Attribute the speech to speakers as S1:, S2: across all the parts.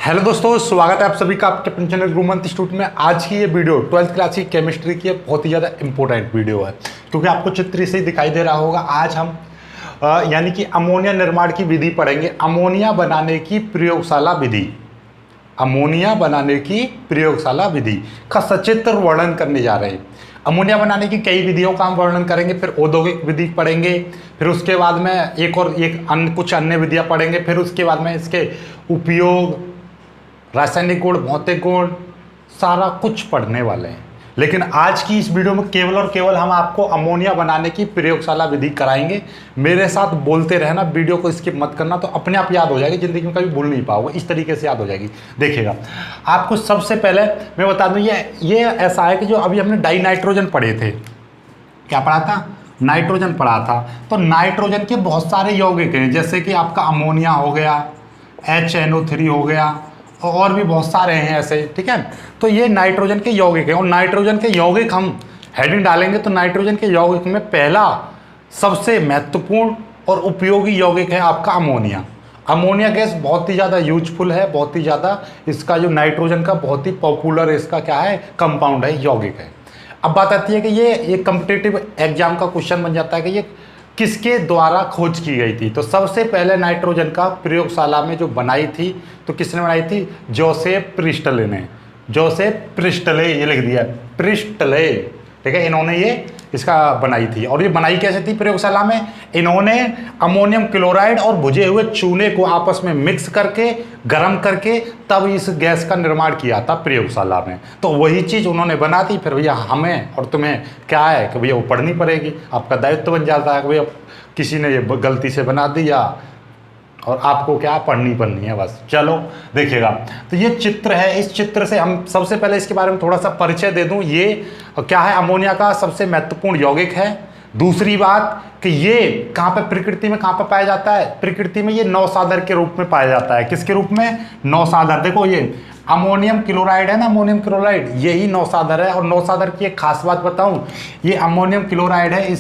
S1: Hello दोस्तों, स्वागत है आप सभी का आपके अपने चैनल गुरुमंत्र इंस्टीट्यूट में। आज की ये वीडियो 12th क्लास की केमिस्ट्री की बहुत ही ज़्यादा इंपॉर्टेंट वीडियो है, क्योंकि आपको चित्र से ही दिखाई दे रहा होगा। आज हम यानी कि अमोनिया निर्माण की विधि पढ़ेंगे। अमोनिया बनाने की प्रयोगशाला विधि, अमोनिया बनाने की प्रयोगशाला विधि का सचित्र वर्णन करने जा रहे हैं। अमोनिया बनाने की कई विधियों का हम वर्णन करेंगे, फिर औद्योगिक विधि पढ़ेंगे, फिर उसके बाद में कुछ अन्य विधियां पढ़ेंगे, फिर उसके बाद में इसके उपयोग, रासायनिक गुण, भौतिक गुण, सारा कुछ पढ़ने वाले हैं। लेकिन आज की इस वीडियो में केवल और केवल हम आपको अमोनिया बनाने की प्रयोगशाला विधि कराएंगे। मेरे साथ बोलते रहना, वीडियो को स्किप मत करना, तो अपने आप याद हो जाएगी, जिंदगी में कभी भूल नहीं पाओगे, इस तरीके से याद हो जाएगी। देखिएगा, आपको सबसे पहले मैं बता दूं, ये ऐसा है कि जो अभी हमने डाई नाइट्रोजन पढ़े थे, क्या पढ़ा था? नाइट्रोजन पढ़ा था। तो नाइट्रोजन के बहुत सारे यौगिक हैं, जैसे कि आपका अमोनिया हो गया, HNO3 हो गया, और भी बहुत सारे हैं ऐसे, ठीक है। तो ये नाइट्रोजन के यौगिक हैं, और नाइट्रोजन के यौगिक हम हेडिंग डालेंगे तो नाइट्रोजन के यौगिक में पहला सबसे महत्वपूर्ण और उपयोगी यौगिक है आपका अमोनिया। अमोनिया गैस बहुत ही ज़्यादा यूजफुल है, बहुत ही ज़्यादा इसका जो नाइट्रोजन का बहुत ही पॉपुलर इसका क्या है, कंपाउंड है, यौगिक है। अब बात आती है कि ये एक कॉम्पिटिटिव एग्जाम का क्वेश्चन बन जाता है कि ये किसके द्वारा खोज की गई थी। तो सबसे पहले नाइट्रोजन का प्रयोगशाला में जो बनाई थी, तो किसने बनाई थी? जोसेफ प्रिस्टले ने। जोसेफ प्रिस्टले, ये लिख दिया प्रिस्टले, ठीक है। इन्होंने ये इसका बनाई थी। और ये बनाई कैसे थी प्रयोगशाला में? इन्होंने अमोनियम क्लोराइड और भुजे हुए चूने को आपस में मिक्स करके, गर्म करके, तब इस गैस का निर्माण किया था प्रयोगशाला में। तो वही चीज़ उन्होंने बना दी। फिर भैया हमें और तुम्हें क्या है कि भैया वो पढ़नी पड़ेगी, आपका दायित्व बन जाता है कि भैया किसी ने ये गलती से बना दिया और आपको क्या पढ़नी है बस। चलो देखिएगा, तो ये चित्र है। इस चित्र से हम सबसे पहले इसके बारे में थोड़ा सा परिचय दे दूं। ये क्या है? अमोनिया का सबसे महत्वपूर्ण यौगिक है। दूसरी बात कि ये कहाँ पे प्रकृति में कहाँ पे पाया जाता है? प्रकृति में ये नौसाधर के रूप में पाया जाता है। किसके रूप में? नौसाधर। देखो ये अमोनियम क्लोराइड है ना, अमोनियम क्लोराइड, यही नौसाधर है। और नौसाधर की एक खास बात बताऊं, ये अमोनियम क्लोराइड है,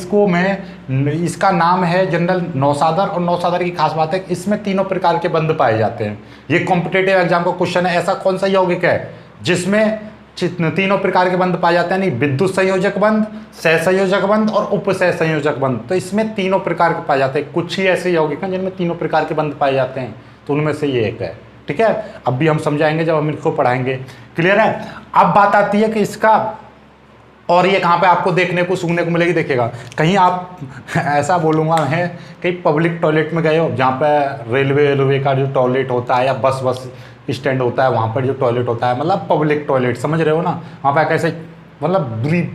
S1: इसका नाम है जनरल नौसाधर। और नौसाधर की खास बात है कि इसमें तीनों प्रकार के बंध पाए जाते हैं। ये कॉम्पिटिटिव एग्जाम का क्वेश्चन है, ऐसा कौन सा यौगिक है जिसमें तीनों प्रकार के बंध पाए जाते हैं? नहीं, विद्युत संयोजक बंध, सहसंयोजक बंध और उपसहसंयोजक बंध। तो इसमें तीनों प्रकार के पाए जाते हैं। कुछ ही ऐसे यौगिक हैं जिनमें तीनों प्रकार के बंध पाए जाते हैं, तो उनमें से ये एक है, ठीक है। अब भी हम समझाएंगे जब हम इनको पढ़ाएंगे, क्लियर है। अब बात आती है कि इसका, और ये कहाँ पे आपको देखने को सुनने को मिलेगी? देखिएगा, कहीं आप ऐसा बोलूँगा है, कहीं पब्लिक टॉयलेट में गए हो, जहाँ पे रेलवे का जो टॉयलेट होता है, या बस स्टैंड होता है, वहाँ पर जो टॉयलेट होता है, मतलब पब्लिक टॉयलेट, समझ रहे हो ना? वहाँ पर कैसे मतलब बुरी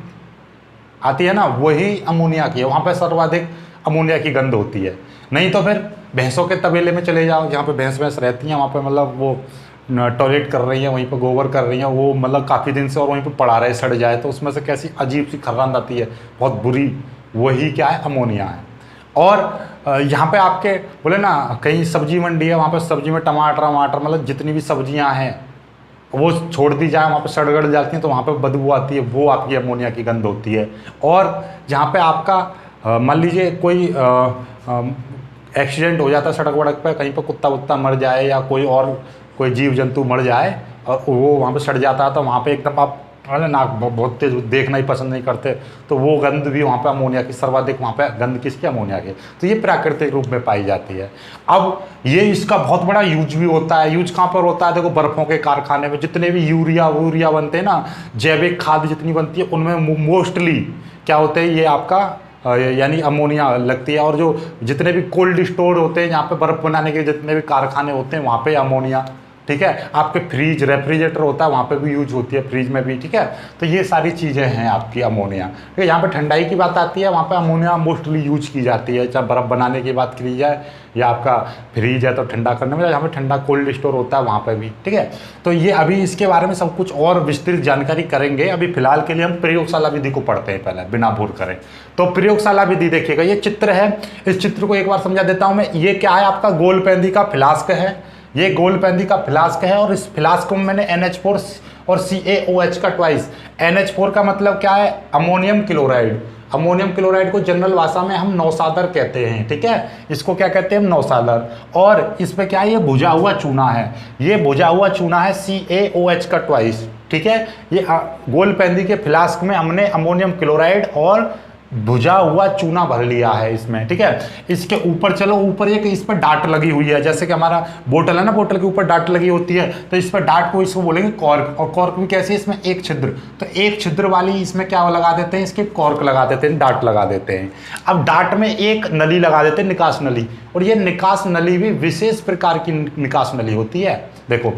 S1: आती है ना, वही अमोनिया की है। वहाँ पर सर्वाधिक अमोनिया की गंध होती है। नहीं तो फिर भैंसों के तबेले में चले जाओ, जहाँ पे भैंस रहती हैं, वहाँ पे मतलब वो टॉयलेट कर रही हैं, वहीं पे गोबर कर रही हैं, वो मतलब काफ़ी दिन से, और वहीं पे पड़ा रहे, सड़ जाए, तो उसमें से कैसी अजीब सी खर्रांद आती है, बहुत बुरी, वही क्या है? अमोनिया है। और यहाँ पे आपके बोले ना, कहीं सब्जी मंडी है, वहाँ पे सब्जी में टमाटर मतलब जितनी भी सब्जियाँ हैं वो छोड़ दी जाए, वहाँ पे सड़ जाती हैं, तो वहाँ पे बदबू आती है, वो आपकी अमोनिया की गंध होती है। और जहाँ पे आपका मान लीजिए कोई एक्सीडेंट हो जाता है सड़क वड़क पे, कहीं पे कुत्ता वुत्ता मर जाए, या कोई जीव जंतु मर जाए, और वो वहाँ पे सड़ जाता है, तो वहाँ पे एकदम आप नाक बहुत तेज, देखना ही पसंद नहीं करते, तो वो गंध भी वहाँ पे अमोनिया की, सर्वाधिक वहाँ पे गंध किसकी? अमोनिया की। तो ये प्राकृतिक रूप में पाई जाती है। अब ये इसका बहुत बड़ा यूज भी होता है। यूज कहाँ पर होता है? देखो, बर्फ़ों के कारखाने में जितने भी यूरिया बनते हैं ना, जैविक खाद जितनी बनती है, उनमें मोस्टली क्या होते हैं? ये आपका यानी अमोनिया लगती है। और जो जितने भी कोल्ड स्टोर होते हैं, यहाँ पे बर्फ़ बनाने के जितने भी कारखाने होते हैं, वहाँ पे अमोनिया, ठीक है। आपके फ्रिज, रेफ्रिजरेटर होता है, वहाँ पे भी यूज होती है, फ्रिज में भी, ठीक है। तो ये सारी चीज़ें हैं आपकी अमोनिया, ठीक है। यहाँ पे ठंडाई की बात आती है, वहाँ पे अमोनिया मोस्टली यूज की जाती है, चाहे बर्फ़ बनाने की बात की जाए, या आपका फ्रिज है तो ठंडा करने में, जहाँ पे ठंडा कोल्ड स्टोर होता है, वहाँ पे भी, ठीक है। तो ये अभी इसके बारे में सब कुछ और विस्तृत जानकारी करेंगे। अभी फिलहाल के लिए हम प्रयोगशाला विधि को पढ़ते हैं पहले, बिना भूल करें। तो प्रयोगशाला विधि देखिएगा, ये चित्र है, इस चित्र को एक बार समझा देता हूँ मैं। ये क्या है? आपका गोलपेंदी का फ्लास्क है, ये गोलपेंदी का फ्लास्क है, और इस फ्लास्क में मैंने NH4 और CaOH का ट्वाइस। NH4 का मतलब क्या है? अमोनियम क्लोराइड, अमोनियम क्लोराइड को जनरल भाषा में हम नौसादर कहते हैं, ठीक है, इसको क्या कहते हैं हम, नौसादर। और इसमें क्या है, ये भुजा हुआ चूना है, ये भुजा हुआ चूना है CaOH का ट्वाइस, ठीक है। ये गोलपेंदी के फ्लास्क में हमने अमोनियम क्लोराइड और भुजा हुआ चूना भर लिया है इसमें, ठीक है। इसके ऊपर चलो, ऊपर एक इस पर डाट लगी हुई है, जैसे कि हमारा बोतल है ना, बोतल के ऊपर डाट लगी होती है, तो इस पर डाट को इसको बोलेंगे कॉर्क। और कॉर्क भी कैसी है, इसमें एक छिद्र, तो एक छिद्र वाली इसमें क्या लगा देते हैं, इसके कॉर्क लगा देते हैं, डाट लगा देते हैं। अब डाट में एक नली लगा देते हैं, निकास नली, और ये निकास नली भी विशेष प्रकार की निकास नली होती है। देखो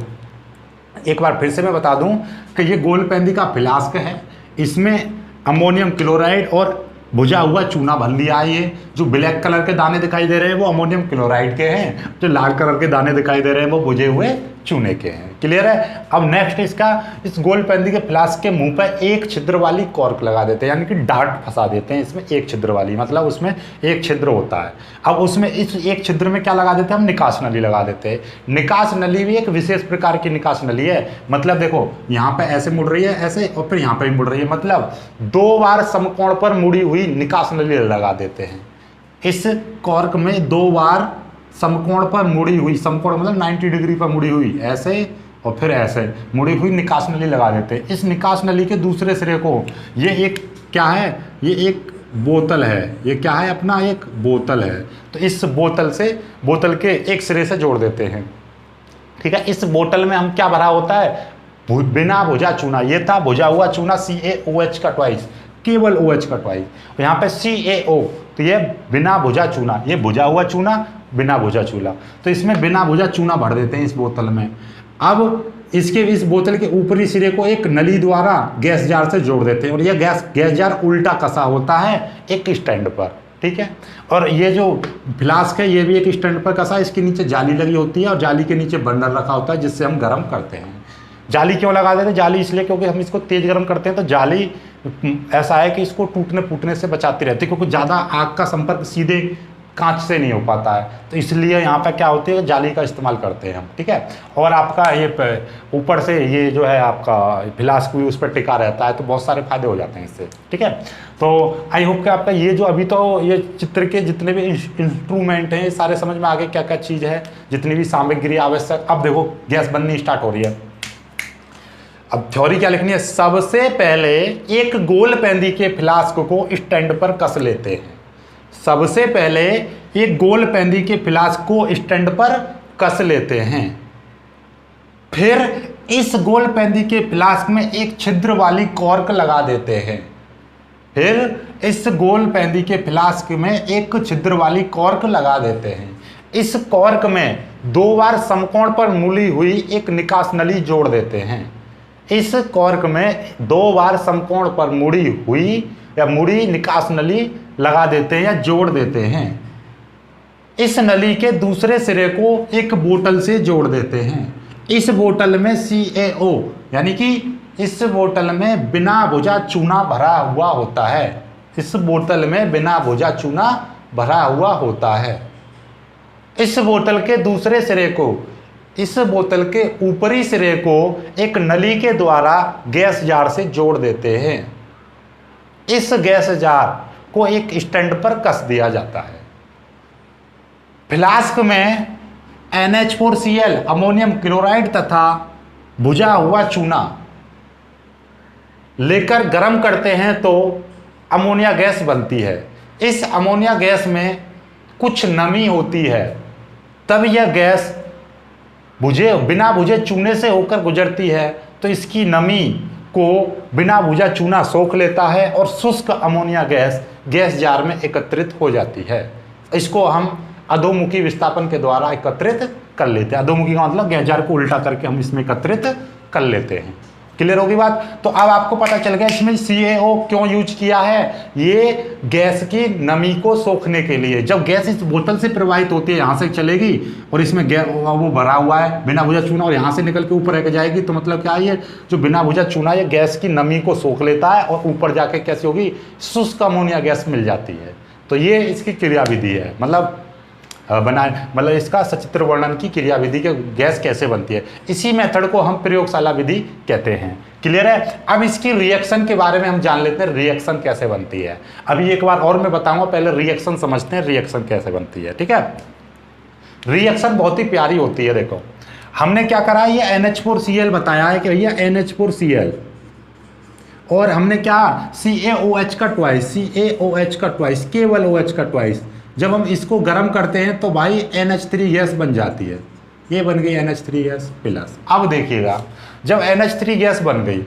S1: एक बार फिर से मैं बता दूं कि ये गोलपेंदी का फ्लास्क है, इसमें अमोनियम क्लोराइड और भुजा हुआ चूना भर लिया है। ये जो ब्लैक कलर के दाने दिखाई दे रहे हैं वो अमोनियम क्लोराइड के हैं, जो लाल कलर के दाने दिखाई दे रहे हैं वो भुजे हुए चूने के हैं। क्लियर है। अब नेक्स्ट इसका, इस गोलपेंदी के फ्लास्क के मुंह पर एक छिद्र वाली कॉर्क लगा देते हैं, यानी कि डाट फंसा देते हैं इसमें एक छिद्र वाली, मतलब उसमें एक छिद्र होता है। अब उसमें इस एक छिद्र में क्या लगा देते हैं हम, निकास नली लगा देते हैं। निकास नली भी एक विशेष प्रकार की निकास नली है, मतलब देखो यहाँ पे ऐसे मुड़ रही है ऐसे, और फिर यहाँ पे भी मुड़ रही है, मतलब 2 बार समकोण पर मुड़ी हुई निकास नली लगा देते हैं। इस कॉर्क में 2 बार समकोण पर मुड़ी हुई, समकोण मतलब 90 डिग्री पर मुड़ी हुई, ऐसे और फिर ऐसे मुड़ी हुई निकास नली लगा देते हैं। इस निकास नली के दूसरे सिरे को, ये एक क्या है, ये एक बोतल है, ये क्या है अपना, एक बोतल है, तो इस बोतल से, बोतल के एक सिरे से जोड़ देते हैं, ठीक है। इस बोतल में हम क्या भरा होता है, बिना भुजा चूना, ये था भुजा हुआ चूना CaOH का ट्वाइस, केवल OH का ट्वाइस, यहाँ पे CaO, तो ये बिना भुजा चूना, ये भुजा हुआ चूना, बिना भुजा चूना, तो इसमें बिना भुजा चूना भर देते हैं इस बोतल में। अब इसके इस बोतल के ऊपरी सिरे को एक नली द्वारा गैस जार से जोड़ देते हैं, और यह गैस जार उल्टा कसा होता है एक स्टैंड पर, ठीक है। और ये जो फ्लास्क है ये भी एक स्टैंड पर कसा है, इसके नीचे जाली लगी होती है, और जाली के नीचे बर्नर रखा होता है जिससे हम गर्म करते हैं। जाली क्यों लगा देते हैं, जाली इसलिए क्योंकि हम इसको तेज गर्म करते हैं, तो जाली ऐसा है कि इसको टूटने फूटने से बचाती रहती है, क्योंकि ज़्यादा आग का संपर्क सीधे कांच से नहीं हो पाता है, तो इसलिए यहाँ पे क्या होती है, जाली का इस्तेमाल करते हैं हम, ठीक है। और आपका ये ऊपर से ये जो है आपका फ्लास्क भी उस पर टिका रहता है, तो बहुत सारे फायदे हो जाते हैं इससे, ठीक है। तो आई होप कि आपका ये जो अभी तो ये चित्र के जितने भी इंस्ट्रूमेंट हैं, ये सारे समझ में आ गए क्या क्या चीज़ है, जितनी भी सामग्री आवश्यक। अब देखो गैस बननी स्टार्ट हो रही है। अब थ्योरी क्या लिखनी है, सबसे पहले एक गोलपेंदी के फ्लास्क को स्टैंड पर कस लेते हैं। सबसे पहले एक गोलपेंदी के फ्लास्क को स्टैंड पर कस लेते हैं, फिर इस गोलपेंदी के फ्लास्क में एक छिद्र वाली कॉर्क लगा देते हैं, फिर इस गोलपेंदी के फ्लास्क में एक छिद्र वाली कॉर्क लगा देते हैं। इस कॉर्क में 2 बार समकोण पर मुड़ी हुई एक निकास नली जोड़ देते हैं। इस कॉर्क में 2 बार समकोण पर मुड़ी हुई या मुड़ी निकास नली लगा देते हैं या जोड़ देते हैं। इस नली के दूसरे सिरे को एक बोतल से जोड़ देते हैं। इस बोतल में CaO, यानी कि इस बोतल में बिना भुजा चूना भरा हुआ होता है। इस बोतल में बिना भुजा चूना भरा हुआ होता है। इस बोतल के दूसरे सिरे को, इस बोतल के ऊपरी सिरे को एक नली के द्वारा गैस जार से जोड़ देते हैं। इस गैस जार को एक स्टैंड पर कस दिया जाता है। फ्लास्क में NH4Cl अमोनियम क्लोराइड तथा भुजा हुआ चूना लेकर गर्म करते हैं तो अमोनिया गैस बनती है। इस अमोनिया गैस में कुछ नमी होती है, तब यह गैस बिना भुजे चूने से होकर गुजरती है, तो इसकी नमी को बिना भुजा चूना सोख लेता है और शुष्क अमोनिया गैस जार में एकत्रित हो जाती है। इसको हम अधोमुखी विस्थापन के द्वारा एकत्रित कर लेते हैं। अधोमुखी का मतलब गैस जार को उल्टा करके हम इसमें एकत्रित कर लेते हैं। क्लियर होगी बात। तो अब आपको पता चल गया इसमें CaO क्यों यूज किया है, ये गैस की नमी को सोखने के लिए। जब गैस इस बोतल से प्रवाहित होती है, यहाँ से चलेगी और इसमें वो भरा हुआ है बिना भुजा चूना, और यहाँ से निकल के ऊपर रह जाएगी, तो मतलब क्या है, ये जो बिना भुजा चूना ये गैस की नमी को सोख लेता है और ऊपर जाके कैसी होगी, शुष्क अमोनिया गैस मिल जाती है। तो ये इसकी क्रियाविधि है, मतलब इसका सचित्र वर्णन की क्रियाविधि के गैस कैसे बनती है। इसी मेथड को हम प्रयोगशाला विधि कहते हैं। क्लियर है। अब इसकी रिएक्शन के बारे में हम जान लेते हैं, रिएक्शन कैसे बनती है। अभी एक बार और मैं बताऊंगा, पहले रिएक्शन समझते हैं, रिएक्शन कैसे बनती है। ठीक है, रिएक्शन बहुत ही प्यारी होती है। देखो हमने क्या करा है, ये NH4Cl बताया है कि भैया NH4Cl, और हमने क्या CaOH का ट्वाइस, CaOH का ट्वाइस, केवल OH का ट्वाइस। जब हम इसको गर्म करते हैं तो भाई NH3 गैस बन जाती है, ये बन गई NH3 गैस प्लस। अब देखिएगा जब NH3 गैस बन गई,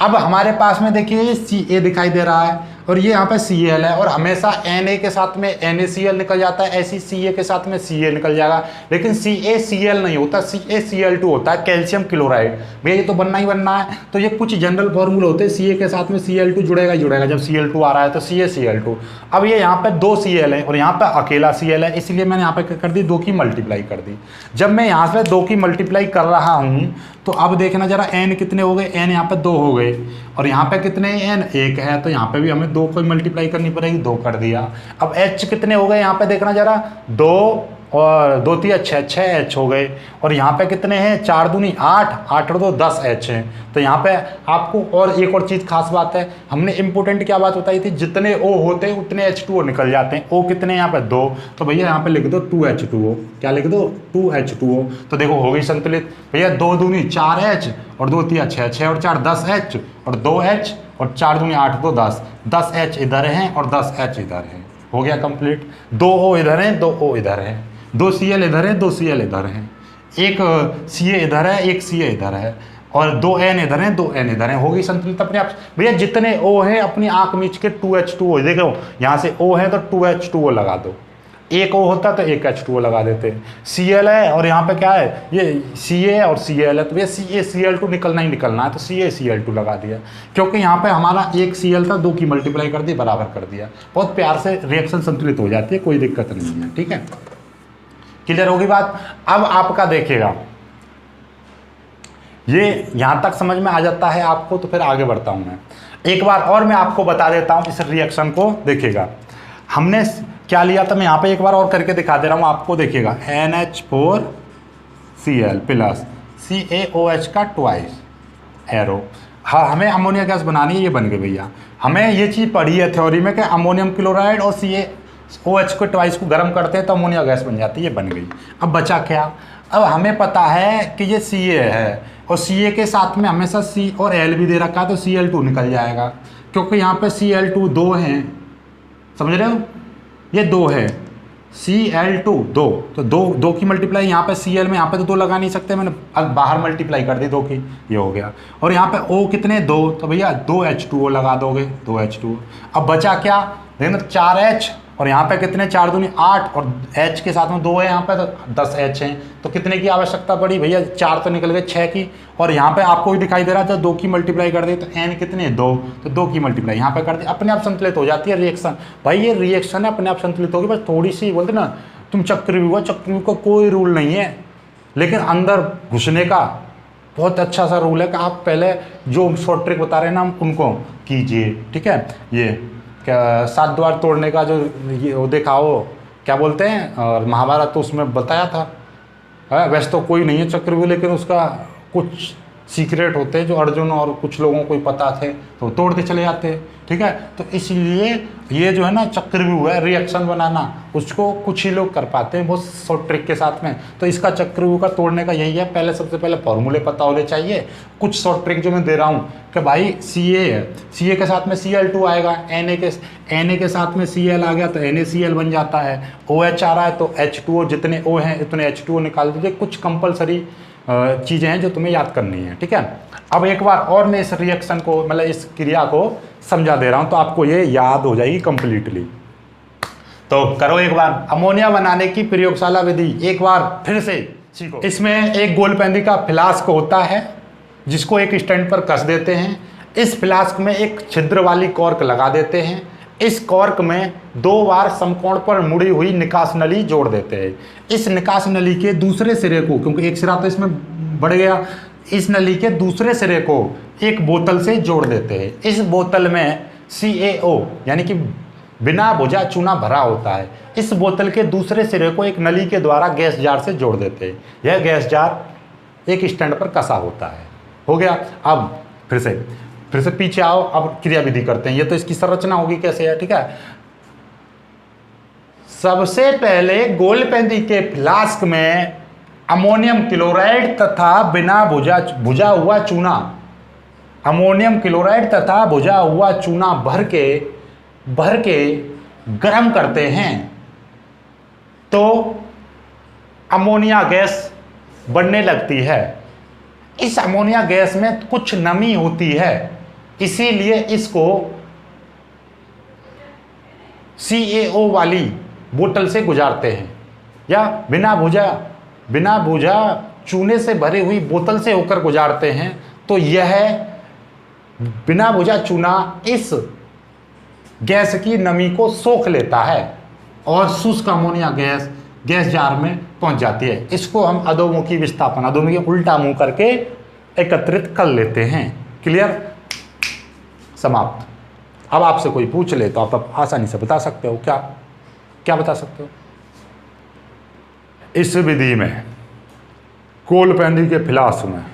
S1: अब हमारे पास में देखिए Ca दिखाई दे रहा है और ये यहाँ पे Cl है, और हमेशा Na के साथ में NaCl निकल जाता है, ऐसी Ca के साथ में Ca निकल जाएगा, लेकिन CaCl नहीं होता, CaCl2 होता है, कैल्शियम क्लोराइड। भैया ये तो बनना ही बनना है, तो ये कुछ जनरल फॉर्मूले होते हैं, Ca के साथ में Cl2 जुड़ेगा ही जुड़ेगा, जब Cl2 आ रहा है तो CaCl2। अब ये यहाँ पे 2 Cl है और यहाँ पे अकेला Cl है, इसलिए मैंने यहाँ पे कर दी 2 की मल्टीप्लाई कर दी। जब मैं यहाँ से 2 की मल्टीप्लाई कर रहा हूँ तो अब देखना जरा n कितने हो गए, n यहाँ पे 2 हो गए, और यहाँ पे कितने n 1 है, तो यहाँ पे भी हमें 2 को मल्टीप्लाई करनी पड़ेगी, 2 कर दिया। अब h कितने हो गए, यहाँ पे देखना जरा 2 और 2 3 6 h हो गए, और यहाँ पे कितने हैं 4 दूनी 8, 8 और 2 10 h हैं। तो यहाँ पे आपको और एक और चीज़ खास बात है, हमने इंपॉर्टेंट क्या बात बताई थी, जितने O होते हैं उतने H2O निकल जाते हैं। O कितने यहाँ पे 2, तो भैया यहाँ पे लिख दो 2H2O, क्या लिख दो 2H2O। तो देखो हो गई संतुलित। भैया 2 दूनी 4H और 2 3 6, 6 और 4 10H और 2H और 4 दूनी 8 2 10, 10H इधर हैं और 10H इधर है, हो गया कंप्लीट। 2 O इधर हैं, 2 O इधर है, 2 Cl इधर है, 2 Cl इधर है, एक Ca इधर है, एक Ca इधर है, और 2 N इधर है, 2 N इधर है, हो गई संतुलित अपने आप। भैया जितने O हैं अपनी आंख मीच के 2H2O, देखो यहाँ से O है तो 2H2O लगा दो, एक O होता तो एक H2O लगा देते। Cl है और यहाँ पे क्या है, ये Ca और Cl है, तो भैया CaCl2 निकलना ही निकलना है, तो CaCl2 लगा दिया, क्योंकि यहाँ पे हमारा एक Cl था, 2 की मल्टीप्लाई कर दी, बराबर कर दिया। बहुत प्यार से रिएक्शन संतुलित हो जाती है, कोई दिक्कत नहीं है। ठीक है, क्लियर होगी बात। अब आपका देखिएगा ये यहाँ तक समझ में आ जाता है आपको, तो फिर आगे बढ़ता हूँ मैं। एक बार और मैं आपको बता देता हूँ इस रिएक्शन को। देखिएगा हमने क्या लिया था, मैं यहाँ पे एक बार और करके दिखा दे रहा हूँ आपको। देखिएगा NH4Cl प्लस CaOH का ट्वाइस एरो। हाँ, हमें अमोनिया गैस बनानी है, ये बन गई भैया। हमें ये चीज़ पढ़ी है थ्योरी में कि अमोनियम क्लोराइड और CaOH को ट्वाइस को गर्म करते हैं तो अमोनिया गैस बन जाती है, ये बन गई। अब बचा क्या, अब हमें पता है कि ये Ca है और Ca के साथ में हमेशा C और L भी दे रखा है, तो Cl2 निकल जाएगा, क्योंकि यहाँ पे Cl2 2 हैं, समझ रहे हो, ये 2 है, Cl2 2, तो 2 की मल्टीप्लाई यहाँ पे Cl में, यहाँ पे तो 2 लगा नहीं सकते, मैंने अब बाहर मल्टीप्लाई कर दी 2 की, ये हो गया। और यहाँ पे O कितने 2, तो भैया 2H2O लगा दोगे, 2H2O। अब बचा क्या, देखना 4H और यहाँ पे कितने 4 दूनी 8 और H के साथ में 2 है, यहाँ पे तो 10H हैं, तो कितने की आवश्यकता पड़ी भैया, 4 तो निकल गए 6 की, और यहाँ पे आपको भी दिखाई दे रहा था 2 की मल्टीप्लाई कर दी, तो N कितने 2, तो 2 की मल्टीप्लाई यहाँ पे कर दी, अपने आप संतुलित हो जाती है रिएक्शन। भाई ये रिएक्शन है, अपने आप संतुलित होगी, बस थोड़ी सी बोलते ना तुम चक्रव्यूह का कोई रूल नहीं है, लेकिन अंदर घुसने का बहुत अच्छा सा रूल है कि आप पहले जो शॉर्ट ट्रिक बता रहे हैं ना उनको कीजिए। ठीक है, ये क्या 7 द्वार तोड़ने का जो ये वो देखा हो, क्या बोलते हैं, और महाभारत तो उसमें बताया था। वैसे तो कोई नहीं है चक्रव्यूह, लेकिन उसका कुछ सीक्रेट होते हैं जो अर्जुन और कुछ लोगों को ही पता थे, तो तोड़ते चले जाते हैं। ठीक है, तो इसलिए ये जो है ना चक्रव्यूह है, रिएक्शन बनाना, उसको कुछ ही लोग कर पाते हैं बहुत शॉर्ट ट्रिक के साथ में। तो इसका चक्रव्यूह का तोड़ने का यही है, पहले सबसे पहले फॉर्मूले पता होने चाहिए। कुछ शॉर्ट ट्रिक जो मैं दे रहा हूँ कि भाई Ca है, Ca के साथ में Cl2 आएगा, Na के साथ में Cl आ गया तो NaCl बन जाता है, OH आ रहा है तो H2O, जितने O हैं उतने H2O निकाल दीजिए। कुछ कंपलसरी चीज़ें हैं जो तुम्हें याद करनी है। ठीक है, अब एक बार और मैं इस रिएक्शन को, मतलब इस क्रिया को समझा दे रहा हूं तो आपको ये याद हो जाएगी कंप्लीटली। तो करो एक बार, अमोनिया बनाने की प्रयोगशाला विधि एक बार फिर से सीखो। इसमें एक गोलपेंदी का फ्लास्क होता है जिसको एक स्टैंड पर कस देते हैं। इस फ्लास्क में एक छिद्र वाली कॉर्क लगा देते हैं। इस कॉर्क में 2 बार समकोण पर मुड़ी हुई निकास नली जोड़ देते हैं। इस निकास नली के दूसरे सिरे को, क्योंकि एक सिरा तो इसमें बढ़ गया, इस नली के दूसरे सिरे को एक बोतल से जोड़ देते हैं। इस बोतल में CaO यानी कि बिना बुझा चूना भरा होता है। इस बोतल के दूसरे सिरे को एक नली के द्वारा गैस जार से जोड़ देते हैं। यह गैस जार एक स्टैंड पर कसा होता है। हो गया। अब फिर से पीछे आओ, अब क्रियाविधि करते हैं। ये तो इसकी संरचना होगी कैसे है, ठीक है। सबसे पहले गोलपेंदी के फ्लास्क में अमोनियम क्लोराइड तथा बिना भुजा हुआ चूना, अमोनियम क्लोराइड तथा भुजा हुआ चूना भर के गर्म करते हैं तो अमोनिया गैस बनने लगती है। इस अमोनिया गैस में कुछ नमी होती है, इसीलिए इसको CaO वाली बोतल से गुजारते हैं, या बिना भुजा चूने से भरी हुई बोतल से होकर गुजारते हैं। तो यह बिना भुजा चूना इस गैस की नमी को सोख लेता है और शुष्क अमोनिया गैस जार में पहुंच जाती है। इसको हम अधोमुखी विस्थापन, अधोमुखी उल्टा मुंह करके एकत्रित कर लेते हैं। क्लियर, समाप्त। अब आपसे कोई पूछ ले तो आप आसानी से बता सकते हो। क्या बता सकते हो? इस विधि में गोलपेंदी के फ्लास्क में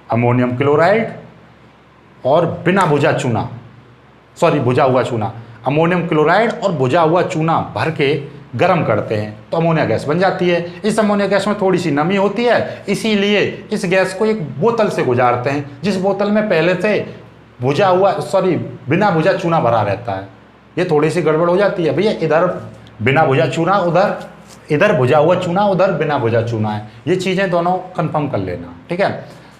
S1: अमोनियम क्लोराइड और बिना भुजा हुआ चूना, अमोनियम क्लोराइड और भुजा हुआ चूना भर के गर्म करते हैं तो अमोनिया गैस बन जाती है। इस अमोनिया गैस में थोड़ी सी नमी होती है, इसीलिए इस गैस को एक बोतल से गुजारते हैं, जिस बोतल में पहले से बिना भुजा चूना भरा रहता है। ये थोड़ी सी गड़बड़ हो जाती है भैया, इधर बिना भुजा चूना, इधर भुजा हुआ चूना, उधर बिना भुजा चूना है। ये चीज़ें दोनों कंफर्म कर लेना, ठीक है।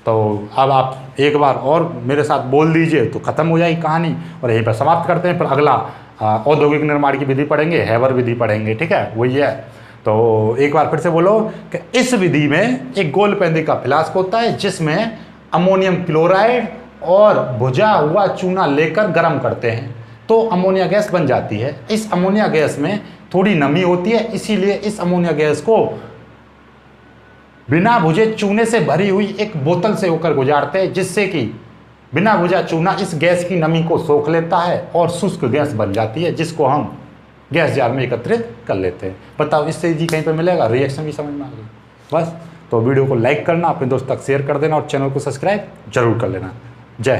S1: तो अब आप एक बार और मेरे साथ बोल दीजिए तो ख़त्म हो जाएगी कहानी, और यहीं पर समाप्त करते हैं। फिर अगला औद्योगिक निर्माण की विधि पढ़ेंगे, हैबर विधि पढ़ेंगे, ठीक है, वही है। तो एक बार फिर से बोलो कि इस विधि में एक गोलपेंदी का फ्लास्क होता है जिसमें अमोनियम क्लोराइड और भुजा हुआ चूना लेकर गर्म करते हैं तो अमोनिया गैस बन जाती है। इस अमोनिया गैस में थोड़ी नमी होती है, इसीलिए इस अमोनिया गैस को बिना भुजे चूने से भरी हुई एक बोतल से होकर गुजारते हैं, जिससे कि बिना भुजा चूना इस गैस की नमी को सोख लेता है और शुष्क गैस बन जाती है, जिसको हम गैस जार में एकत्रित कर लेते हैं। बताओ इससे जी कहीं पर मिलेगा? रिएक्शन भी समझ में आ गई बस। तो वीडियो को लाइक करना, अपने दोस्त तक शेयर कर देना और चैनल को सब्सक्राइब जरूर कर लेना। जय हिंद।